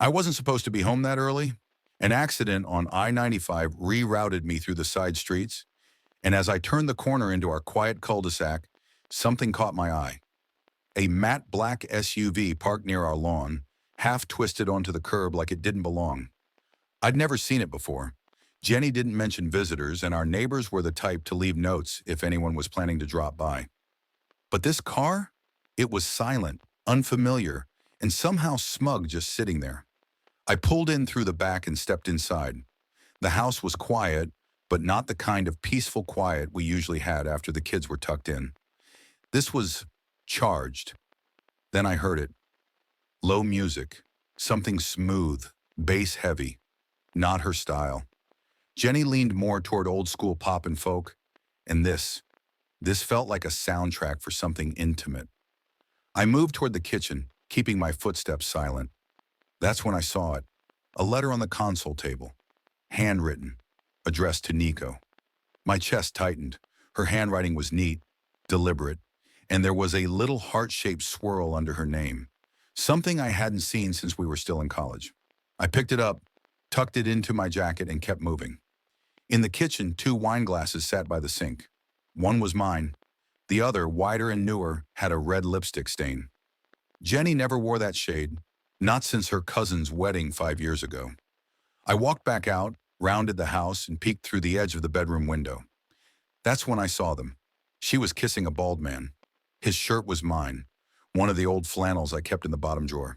I wasn't supposed to be home that early. An accident on I-95 rerouted me through the side streets, and as I turned the corner into our quiet cul-de-sac, something caught my eye. A matte black SUV parked near our lawn, half twisted onto the curb like it didn't belong. I'd never seen it before. Jenny didn't mention visitors, and our neighbors were the type to leave notes if anyone was planning to drop by. But this car? It was silent, unfamiliar, and somehow smug just sitting there. I pulled in through the back and stepped inside. The house was quiet, but not the kind of peaceful quiet we usually had after the kids were tucked in. This was charged. Then I heard it. Low music, something smooth, bass heavy. Not her style. Jenny leaned more toward old-school pop and folk, and this felt like a soundtrack for something intimate. I moved toward the kitchen, keeping my footsteps silent. That's when I saw it. A letter on the console table. Handwritten. Addressed to Nico. My chest tightened. Her handwriting was neat, deliberate, and there was a little heart-shaped swirl under her name. Something I hadn't seen since we were still in college. I picked it up, tucked it into my jacket, and kept moving. In the kitchen, 2 wine glasses sat by the sink. One was mine. The other, wider and newer, had a red lipstick stain. Jenny never wore that shade, not since her cousin's wedding 5 years ago. I walked back out, rounded the house, and peeked through the edge of the bedroom window. That's when I saw them. She was kissing a bald man. His shirt was mine, one of the old flannels I kept in the bottom drawer.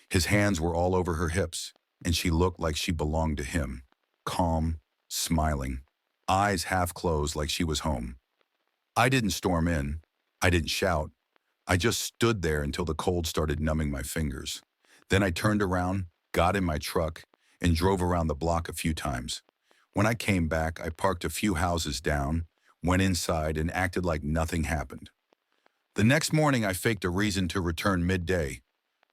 His hands were all over her hips, and she looked like she belonged to him, calm, smiling, eyes half closed like she was home. I didn't storm in. I didn't shout. I just stood there until the cold started numbing my fingers. Then I turned around, got in my truck, and drove around the block a few times. When I came back, I parked a few houses down, went inside, and acted like nothing happened. The next morning, I faked a reason to return midday.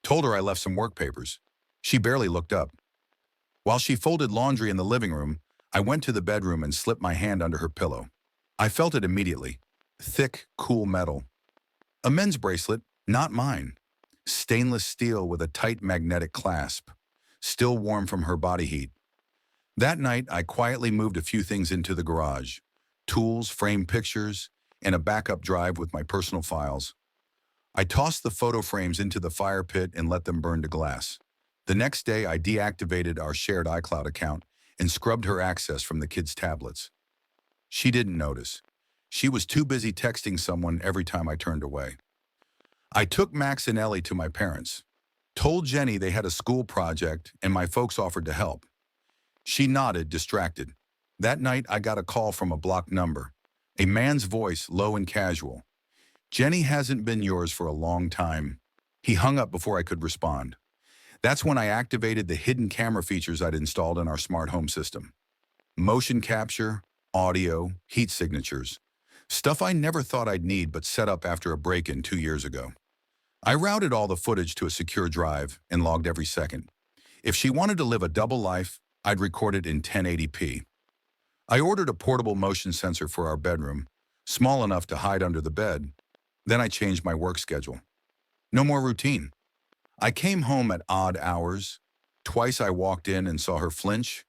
Told her I left some work papers. She barely looked up. While she folded laundry in the living room, I went to the bedroom and slipped my hand under her pillow. I felt it immediately. Thick, cool metal. A men's bracelet, not mine. Stainless steel with a tight magnetic clasp. Still warm from her body heat. That night, I quietly moved a few things into the garage. Tools, framed pictures, and a backup drive with my personal files. I tossed the photo frames into the fire pit and let them burn to glass. The next day, I deactivated our shared iCloud account and scrubbed her access from the kids' tablets. She didn't notice. She was too busy texting someone every time I turned away. I took Max and Ellie to my parents. Told Jenny they had a school project and my folks offered to help. She nodded, distracted. That night, I got a call from a blocked number. A man's voice, low and casual. "Jenny hasn't been yours for a long time." He hung up before I could respond. That's when I activated the hidden camera features I'd installed in our smart home system. Motion capture, audio, heat signatures. Stuff I never thought I'd need but set up after a break-in 2 years ago. I routed all the footage to a secure drive and logged every second. If she wanted to live a double life, I'd record it in 1080p. I ordered a portable motion sensor for our bedroom, small enough to hide under the bed. Then I changed my work schedule. No more routine. I came home at odd hours. Twice I walked in and saw her flinch.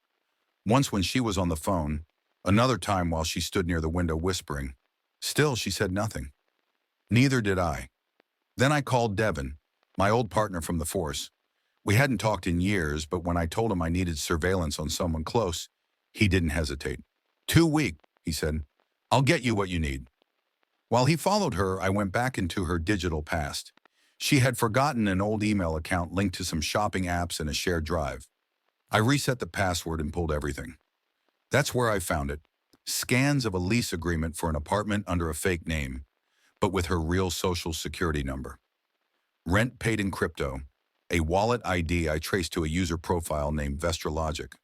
Once when she was on the phone, another time while she stood near the window whispering. Still, she said nothing. Neither did I. Then I called Devin, my old partner from the force. We hadn't talked in years, but when I told him I needed surveillance on someone close, he didn't hesitate. "Too weak," he said. "I'll get you what you need." While he followed her, I went back into her digital past. She had forgotten an old email account linked to some shopping apps and a shared drive. I reset the password and pulled everything. That's where I found it. Scans of a lease agreement for an apartment under a fake name, but with her real social security number. Rent paid in crypto. A wallet ID I traced to a user profile named Vestralogic.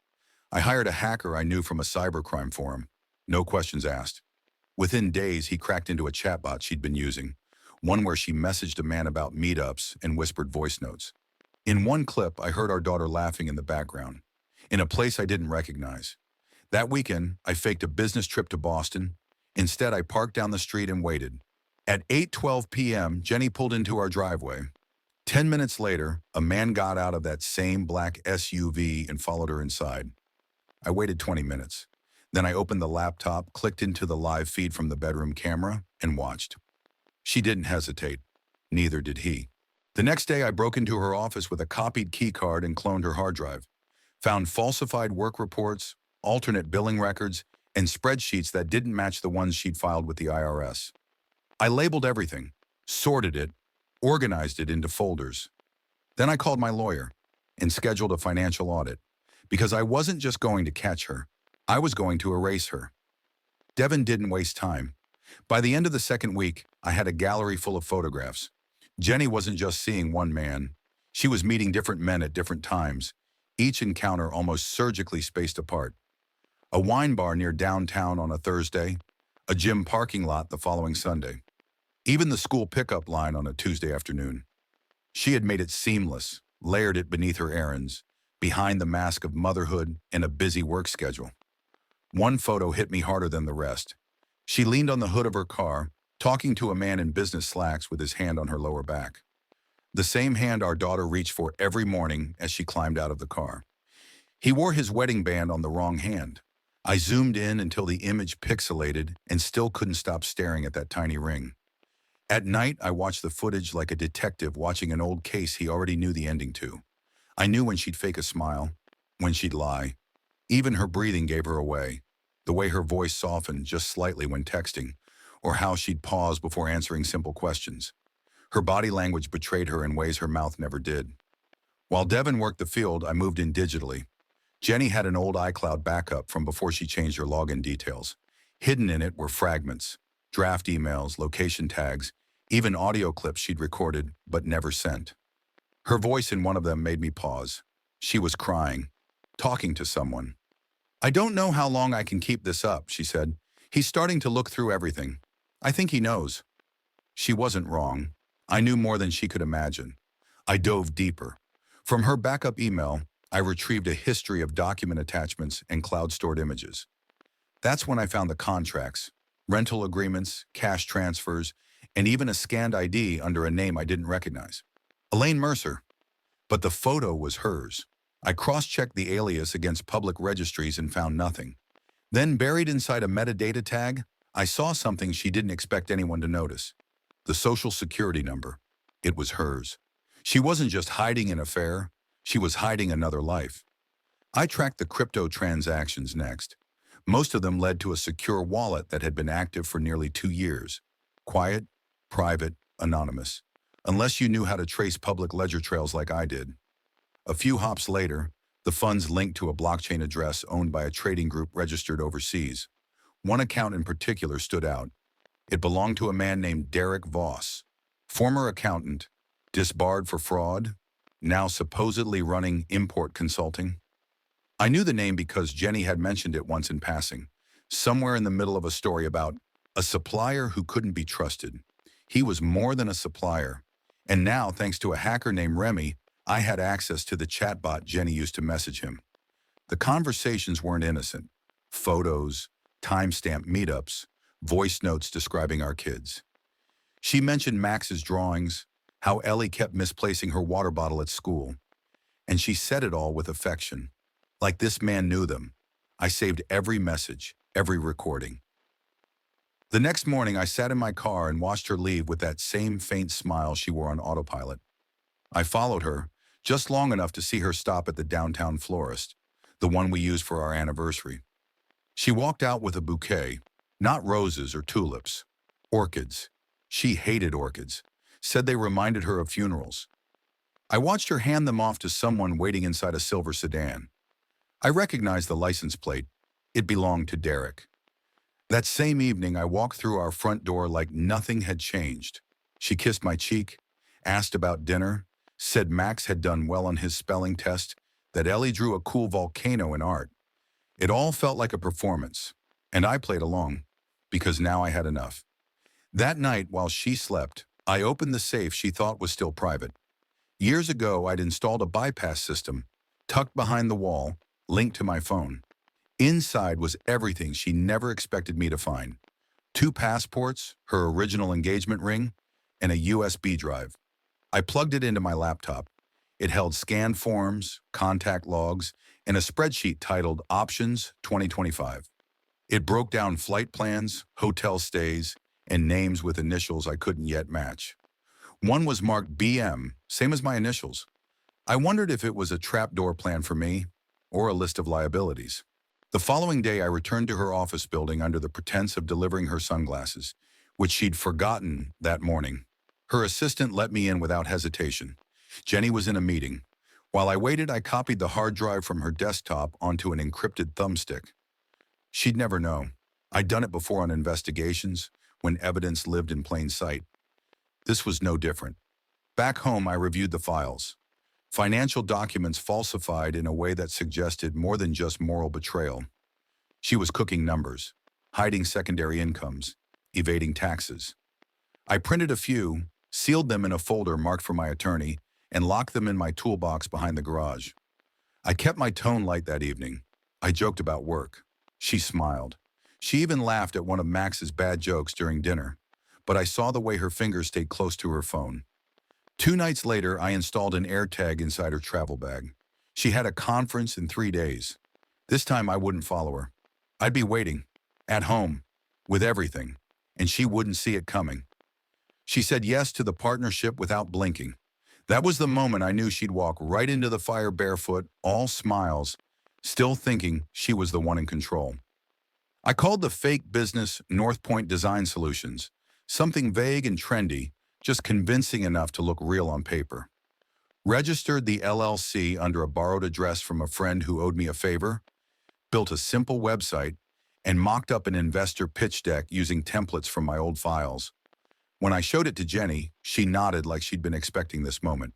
I hired a hacker I knew from a cybercrime forum. No questions asked. Within days, he cracked into a chatbot she'd been using, one where she messaged a man about meetups and whispered voice notes. In one clip, I heard our daughter laughing in the background, in a place I didn't recognize. That weekend, I faked a business trip to Boston. Instead, I parked down the street and waited. At 8:12 p.m., Jenny pulled into our driveway. 10 minutes later, a man got out of that same black SUV and followed her inside. I waited 20 minutes. Then I opened the laptop, clicked into the live feed from the bedroom camera, and watched. She didn't hesitate. Neither did he. The next day, I broke into her office with a copied keycard and cloned her hard drive. Found falsified work reports, alternate billing records, and spreadsheets that didn't match the ones she'd filed with the IRS. I labeled everything, sorted it, organized it into folders. Then I called my lawyer and scheduled a financial audit because I wasn't just going to catch her, I was going to erase her. Devin didn't waste time. By the end of the second week, I had a gallery full of photographs. Jenny wasn't just seeing one man. She was meeting different men at different times, each encounter almost surgically spaced apart. A wine bar near downtown on a Thursday, a gym parking lot the following Sunday, even the school pickup line on a Tuesday afternoon. She had made it seamless, layered it beneath her errands, behind the mask of motherhood and a busy work schedule. One photo hit me harder than the rest. She leaned on the hood of her car, talking to a man in business slacks with his hand on her lower back. The same hand our daughter reached for every morning as she climbed out of the car. He wore his wedding band on the wrong hand. I zoomed in until the image pixelated and still couldn't stop staring at that tiny ring. At night, I watched the footage like a detective watching an old case he already knew the ending to. I knew when she'd fake a smile, when she'd lie. Even her breathing gave her away, the way her voice softened just slightly when texting, or how she'd pause before answering simple questions. Her body language betrayed her in ways her mouth never did. While Devin worked the field, I moved in digitally. Jenny had an old iCloud backup from before she changed her login details. Hidden in it were fragments, draft emails, location tags, even audio clips she'd recorded but never sent. Her voice in one of them made me pause. She was crying, talking to someone. "I don't know how long I can keep this up," she said. "He's starting to look through everything. I think he knows." She wasn't wrong. I knew more than she could imagine. I dove deeper. From her backup email, I retrieved a history of document attachments and cloud-stored images. That's when I found the contracts, rental agreements, cash transfers, and even a scanned ID under a name I didn't recognize. Elaine Mercer. But the photo was hers. I cross-checked the alias against public registries and found nothing. Then, buried inside a metadata tag, I saw something she didn't expect anyone to notice. The social security number. It was hers. She wasn't just hiding an affair, she was hiding another life. I tracked the crypto transactions next. Most of them led to a secure wallet that had been active for nearly 2 years. Quiet, private, anonymous. Unless you knew how to trace public ledger trails like I did. A few hops later, the funds linked to a blockchain address owned by a trading group registered overseas. One account in particular stood out. It belonged to a man named Derek Voss, former accountant, disbarred for fraud, now supposedly running import consulting. I knew the name because Jenny had mentioned it once in passing, somewhere in the middle of a story about a supplier who couldn't be trusted. He was more than a supplier. And now, thanks to a hacker named Remy, I had access to the chatbot Jenny used to message him. The conversations weren't innocent. Photos, timestamped meetups, voice notes describing our kids. She mentioned Max's drawings, how Ellie kept misplacing her water bottle at school. And she said it all with affection. Like this man knew them. I saved every message, every recording. The next morning, I sat in my car and watched her leave with that same faint smile she wore on autopilot. I followed her, just long enough to see her stop at the downtown florist, the one we used for our anniversary. She walked out with a bouquet, not roses or tulips, orchids. She hated orchids, said they reminded her of funerals. I watched her hand them off to someone waiting inside a silver sedan. I recognized the license plate. It belonged to Derek. That same evening, I walked through our front door like nothing had changed. She kissed my cheek, asked about dinner, said Max had done well on his spelling test, that Ellie drew a cool volcano in art. It all felt like a performance, and I played along, because now I had enough. That night, while she slept, I opened the safe she thought was still private. Years ago, I'd installed a bypass system, tucked behind the wall, linked to my phone. Inside was everything she never expected me to find. 2 passports, her original engagement ring, and a USB drive. I plugged it into my laptop. It held scanned forms, contact logs, and a spreadsheet titled Options 2025. It broke down flight plans, hotel stays, and names with initials I couldn't yet match. One was marked BM, same as my initials. I wondered if it was a trapdoor plan for me or a list of liabilities. The following day, I returned to her office building under the pretense of delivering her sunglasses, which she'd forgotten that morning. Her assistant let me in without hesitation. Jenny was in a meeting. While I waited, I copied the hard drive from her desktop onto an encrypted thumbstick. She'd never know. I'd done it before on investigations, when evidence lived in plain sight. This was no different. Back home, I reviewed the files. Financial documents falsified in a way that suggested more than just moral betrayal. She was cooking numbers, hiding secondary incomes, evading taxes. I printed a few, sealed them in a folder marked for my attorney, and locked them in my toolbox behind the garage. I kept my tone light that evening. I joked about work. She smiled. She even laughed at one of Max's bad jokes during dinner, but I saw the way her fingers stayed close to her phone. 2 nights later, I installed an AirTag inside her travel bag. She had a conference in 3 days. This time I wouldn't follow her. I'd be waiting, at home, with everything, and she wouldn't see it coming. She said yes to the partnership without blinking. That was the moment I knew she'd walk right into the fire barefoot, all smiles, still thinking she was the one in control. I called the fake business North Point Design Solutions, something vague and trendy, just convincing enough to look real on paper. Registered the LLC under a borrowed address from a friend who owed me a favor, built a simple website, and mocked up an investor pitch deck using templates from my old files. When I showed it to Jenny, she nodded like she'd been expecting this moment,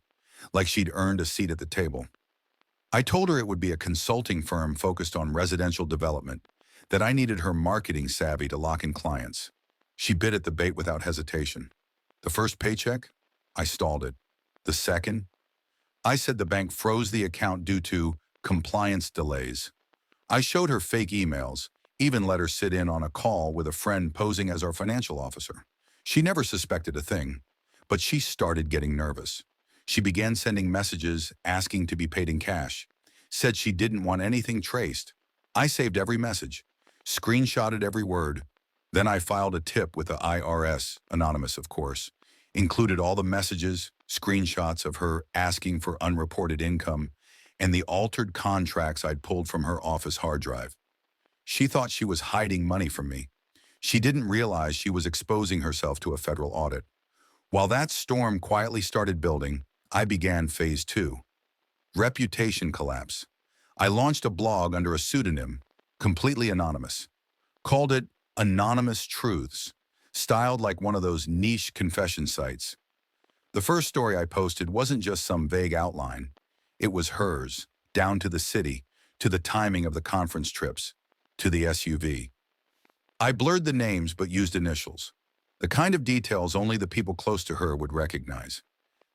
like she'd earned a seat at the table. I told her it would be a consulting firm focused on residential development, that I needed her marketing savvy to lock in clients. She bit at the bait without hesitation. The first paycheck, I stalled it. The second, I said the bank froze the account due to compliance delays. I showed her fake emails, even let her sit in on a call with a friend posing as our financial officer. She never suspected a thing, but she started getting nervous. She began sending messages asking to be paid in cash, said she didn't want anything traced. I saved every message, screenshotted every word. Then I filed a tip with the IRS, anonymous of course, included all the messages, screenshots of her asking for unreported income, and the altered contracts I'd pulled from her office hard drive. She thought she was hiding money from me. She didn't realize she was exposing herself to a federal audit. While that storm quietly started building, I began phase 2. Reputation collapse. I launched a blog under a pseudonym, completely anonymous. Called it Anonymous Truths, styled like one of those niche confession sites. The first story I posted wasn't just some vague outline. It was hers, down to the city, to the timing of the conference trips, to the SUV. I blurred the names but used initials, the kind of details only the people close to her would recognize.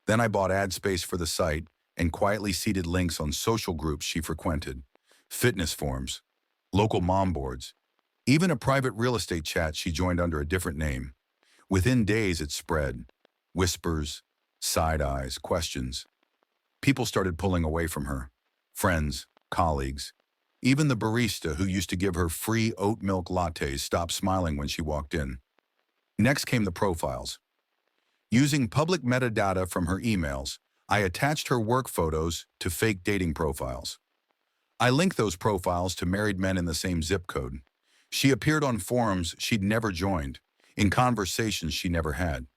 Then I bought ad space for the site and quietly seeded links on social groups she frequented, fitness forums, local mom boards, even a private real estate chat she joined under a different name. Within days it spread. Whispers, side eyes, questions. People started pulling away from her. Friends, colleagues. Even the barista who used to give her free oat milk lattes stopped smiling when she walked in. Next came the profiles. Using public metadata from her emails, I attached her work photos to fake dating profiles. I linked those profiles to married men in the same zip code. She appeared on forums she'd never joined, in conversations she never had.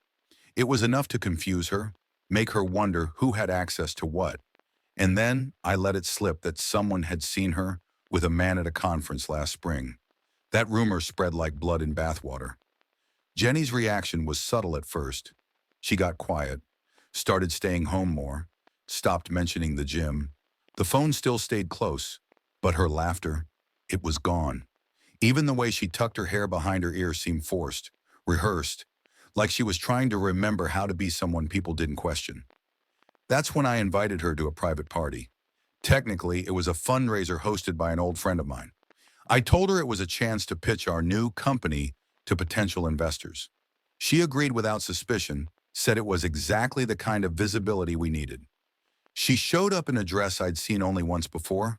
It was enough to confuse her, make her wonder who had access to what. And then I let it slip that someone had seen her with a man at a conference last spring. That rumor spread like blood in bathwater. Jenny's reaction was subtle at first. She got quiet, started staying home more, stopped mentioning the gym. The phone still stayed close, but her laughter, it was gone. Even the way she tucked her hair behind her ears seemed forced, rehearsed, like she was trying to remember how to be someone people didn't question. That's when I invited her to a private party. Technically, it was a fundraiser hosted by an old friend of mine. I told her it was a chance to pitch our new company to potential investors. She agreed without suspicion, said it was exactly the kind of visibility we needed. She showed up in a dress I'd seen only once before,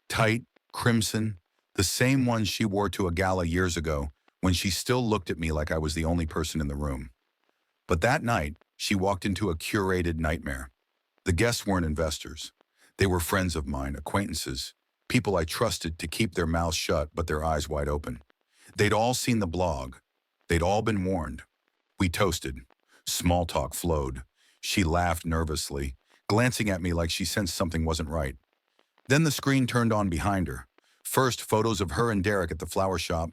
tight, crimson, the same one she wore to a gala years ago when she still looked at me like I was the only person in the room. But that night, she walked into a curated nightmare. The guests weren't investors. They were friends of mine, acquaintances, people I trusted to keep their mouths shut but their eyes wide open. They'd all seen the blog. They'd all been warned. We toasted. Small talk flowed. She laughed nervously, glancing at me like she sensed something wasn't right. Then the screen turned on behind her. First, photos of her and Derek at the flower shop.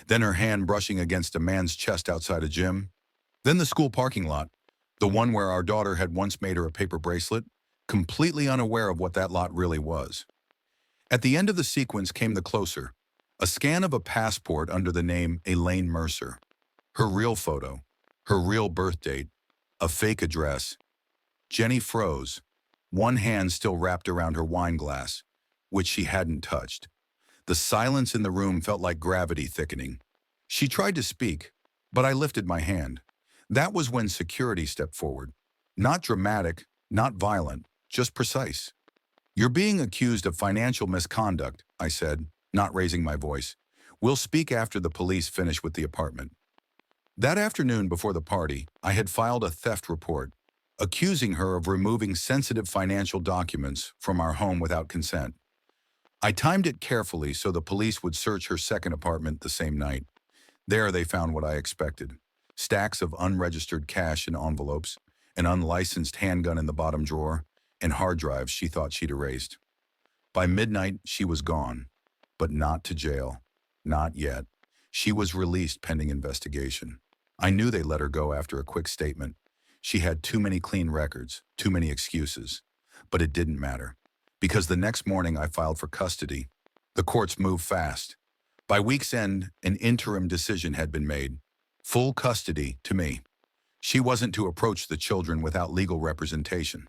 Then her hand brushing against a man's chest outside a gym. Then the school parking lot, the one where our daughter had once made her a paper bracelet, completely unaware of what that lot really was. At the end of the sequence came the closer, a scan of a passport under the name Elaine Mercer. Her real photo, her real birth date, a fake address. Jenny froze, one hand still wrapped around her wine glass, which she hadn't touched. The silence in the room felt like gravity thickening. She tried to speak, but I lifted my hand. That was when security stepped forward. Not dramatic, not violent, just precise. "You're being accused of financial misconduct," I said, not raising my voice. "We'll speak after the police finish with the apartment." That afternoon before the party, I had filed a theft report, accusing her of removing sensitive financial documents from our home without consent. I timed it carefully so the police would search her second apartment the same night. There they found what I expected. Stacks of unregistered cash in envelopes, an unlicensed handgun in the bottom drawer, and hard drives she thought she'd erased. By midnight, she was gone, but not to jail. Not yet. She was released pending investigation. I knew they let her go after a quick statement. She had too many clean records, too many excuses. But it didn't matter, because the next morning I filed for custody. The courts moved fast. By week's end, an interim decision had been made. Full custody to me. She wasn't to approach the children without legal representation.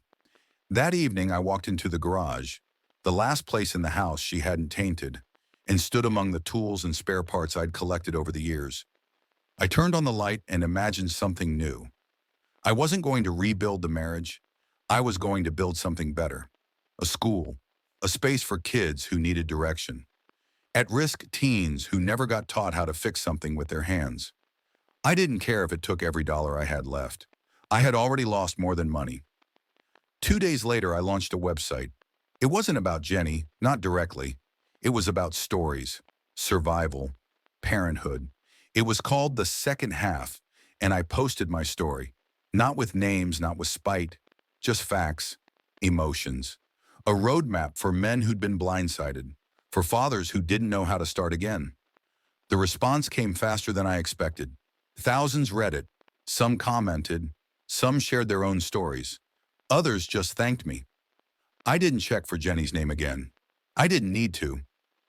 That evening, I walked into the garage, the last place in the house she hadn't tainted, and stood among the tools and spare parts I'd collected over the years. I turned on the light and imagined something new. I wasn't going to rebuild the marriage. I was going to build something better. A school, a space for kids who needed direction. At-risk teens who never got taught how to fix something with their hands. I didn't care if it took every dollar I had left. I had already lost more than money. 2 days later, I launched a website. It wasn't about Jenny, not directly. It was about stories, survival, parenthood. It was called The Second Half, and I posted my story. Not with names, not with spite, just facts, emotions. A roadmap for men who'd been blindsided, for fathers who didn't know how to start again. The response came faster than I expected. Thousands read it. Some commented. Some shared their own stories. Others just thanked me. I didn't check for Jenny's name again. I didn't need to.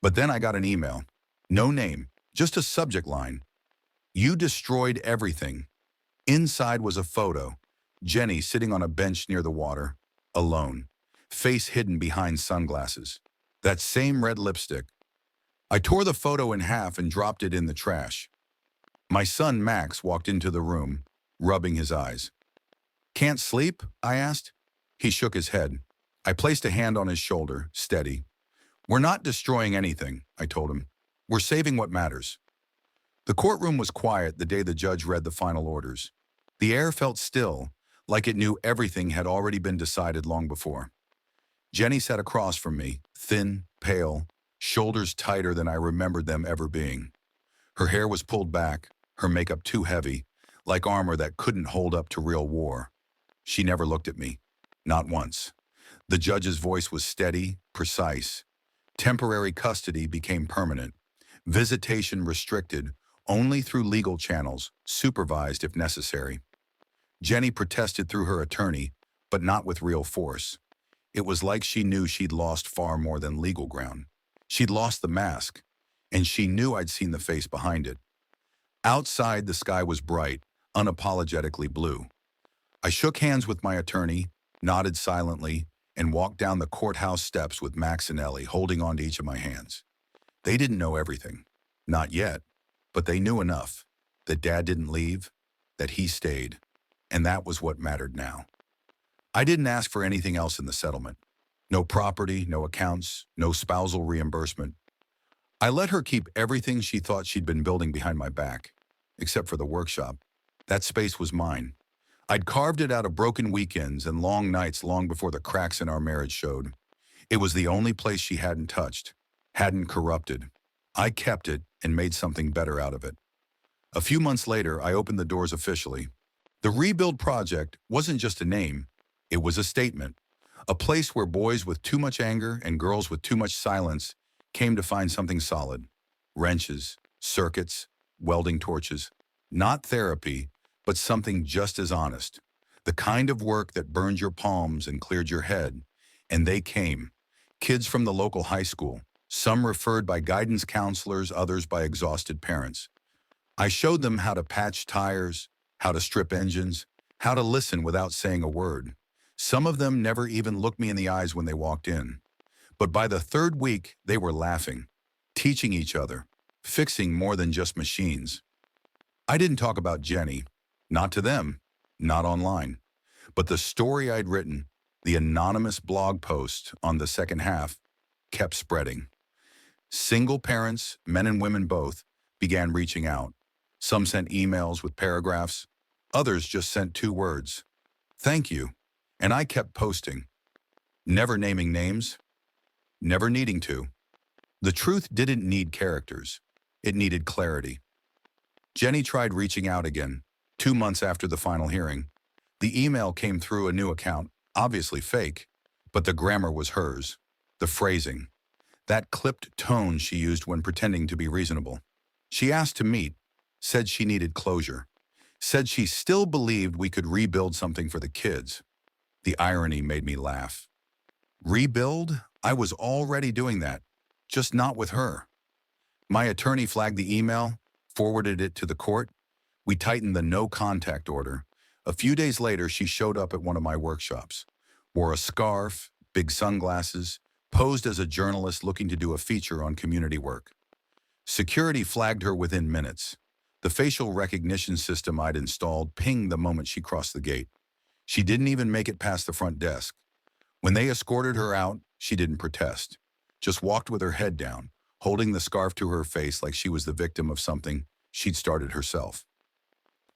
But then I got an email. No name, just a subject line. "You destroyed everything." Inside was a photo. Jenny sitting on a bench near the water, alone, face hidden behind sunglasses. That same red lipstick. I tore the photo in half and dropped it in the trash. My son Max walked into the room, rubbing his eyes. "Can't sleep?" I asked. He shook his head. I placed a hand on his shoulder, steady. "We're not destroying anything," I told him. "We're saving what matters." The courtroom was quiet the day the judge read the final orders. The air felt still, like it knew everything had already been decided long before. Jenny sat across from me, thin, pale, shoulders tighter than I remembered them ever being. Her hair was pulled back, her makeup too heavy, like armor that couldn't hold up to real war. She never looked at me, not once. The judge's voice was steady, precise. Temporary custody became permanent. Visitation restricted, only through legal channels, supervised if necessary. Jenny protested through her attorney, but not with real force. It was like she knew she'd lost far more than legal ground. She'd lost the mask, and she knew I'd seen the face behind it. Outside, the sky was bright, unapologetically blue. I shook hands with my attorney, nodded silently, and walked down the courthouse steps with Max and Ellie holding onto each of my hands. They didn't know everything. Not yet, but they knew enough. That Dad didn't leave, that he stayed. and that was what mattered now. I didn't ask for anything else in the settlement. No property, no accounts, no spousal reimbursement. I let her keep everything she thought she'd been building behind my back, except for the workshop. That space was mine. I'd carved it out of broken weekends and long nights long before the cracks in our marriage showed. It was the only place she hadn't touched, hadn't corrupted. I kept it and made something better out of it. A few months later, I opened the doors officially. The Rebuild Project wasn't just a name, it was a statement. A place where boys with too much anger and girls with too much silence came to find something solid. Wrenches, circuits, welding torches. Not therapy, but something just as honest. The kind of work that burned your palms and cleared your head. And they came. Kids from the local high school, some referred by guidance counselors, others by exhausted parents. I showed them how to patch tires, how to strip engines, how to listen without saying a word. Some of them never even looked me in the eyes when they walked in. But by the third week, they were laughing, teaching each other, fixing more than just machines. I didn't talk about Jenny, not to them, not online. But the story I'd written, the anonymous blog post on the second half, kept spreading. Single parents, men and women both, began reaching out. Some sent emails with paragraphs. Others just sent 2 words. Thank you. And I kept posting. Never naming names. Never needing to. The truth didn't need characters. It needed clarity. Jenny tried reaching out again, 2 months after the final hearing. The email came through a new account, obviously fake, but the grammar was hers. The phrasing. That clipped tone she used when pretending to be reasonable. She asked to meet, said she needed closure, said she still believed we could rebuild something for the kids. The irony made me laugh. Rebuild? I was already doing that, just not with her. My attorney flagged the email, forwarded it to the court. We tightened the no contact order. A few days later, she showed up at one of my workshops, wore a scarf, big sunglasses, posed as a journalist looking to do a feature on community work. Security flagged her within minutes. The facial recognition system I'd installed pinged the moment she crossed the gate. She didn't even make it past the front desk. When they escorted her out, she didn't protest, just walked with her head down, holding the scarf to her face like she was the victim of something she'd started herself.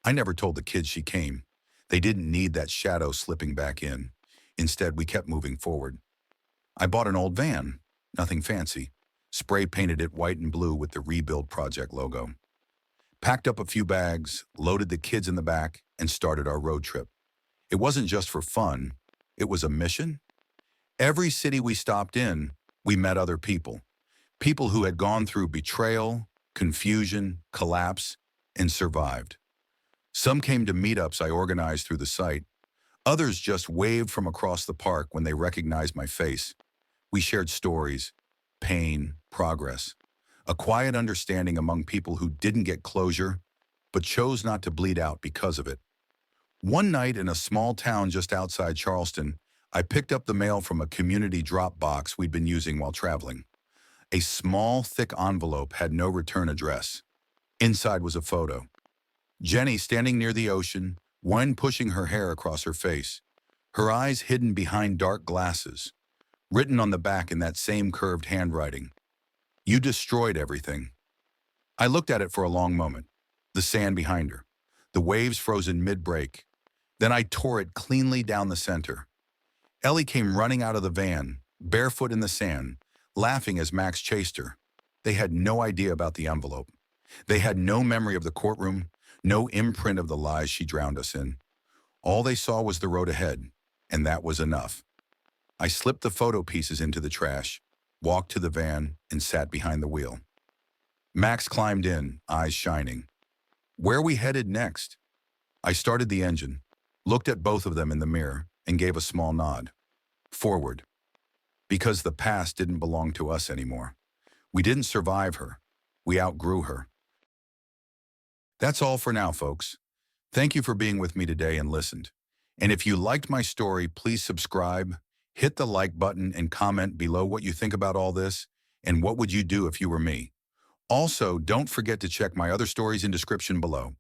I never told the kids she came. They didn't need that shadow slipping back in. Instead, we kept moving forward. I bought an old van, nothing fancy, spray painted it white and blue with the Rebuild Project logo. Packed up a few bags, loaded the kids in the back, and started our road trip. It wasn't just for fun, it was a mission. Every city we stopped in, we met other people. People who had gone through betrayal, confusion, collapse, and survived. Some came to meetups I organized through the site. Others just waved from across the park when they recognized my face. We shared stories, pain, progress, a quiet understanding among people who didn't get closure, but chose not to bleed out because of it. One night in a small town just outside Charleston, I picked up the mail from a community drop box we'd been using while traveling. A small, thick envelope had no return address. Inside was a photo. Jenny standing near the ocean, one pushing her hair across her face, her eyes hidden behind dark glasses. Written on the back in that same curved handwriting, "You destroyed everything." I looked at it for a long moment, the sand behind her, the waves frozen mid-break. Then I tore it cleanly down the center. Ellie came running out of the van, barefoot in the sand, laughing as Max chased her. They had no idea about the envelope. They had no memory of the courtroom, no imprint of the lies she drowned us in. All they saw was the road ahead, and that was enough. I slipped the photo pieces into the trash, walked to the van, and sat behind the wheel. Max climbed in, eyes shining. Where we headed next? I started the engine, looked at both of them in the mirror, and gave a small nod. Forward. Because the past didn't belong to us anymore. We didn't survive her. We outgrew her. That's all for now, folks. Thank you for being with me today and listened. And if you liked my story, please subscribe, hit the like button, and comment below what you think about all this and what would you do if you were me. Also, don't forget to check my other stories in description below.